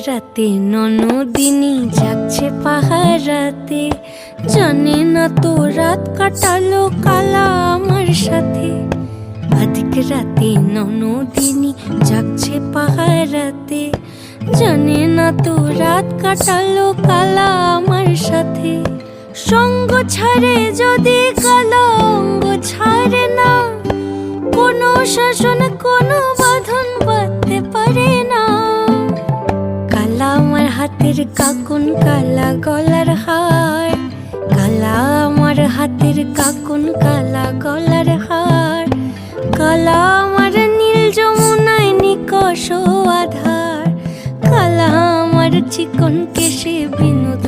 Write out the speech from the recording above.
রাতে ননদিনী জাগছে পাহারাতে, জানে না তো রাত কাটালো কালা আমার সাথে। আধিক রাতে ননদিনী জাগছে পাহারাতে, জানে না তো রাত কাটালো কালা আমার সাথে। সঙ্গ ছাড়ে যদি কালা অঙ্গ ছাড়ে না, কোনো শাসন কোনো বাঁধন বাঁধতে পারে না। কালা আমার হাতের কাকুন কালা গলার হার, কালা আমার হাতের কাকুন কালা গলার হার। কালা আমার নীল যমুনায় নিকষ আধার, কালা আমার চিকন কেশে বিনোদ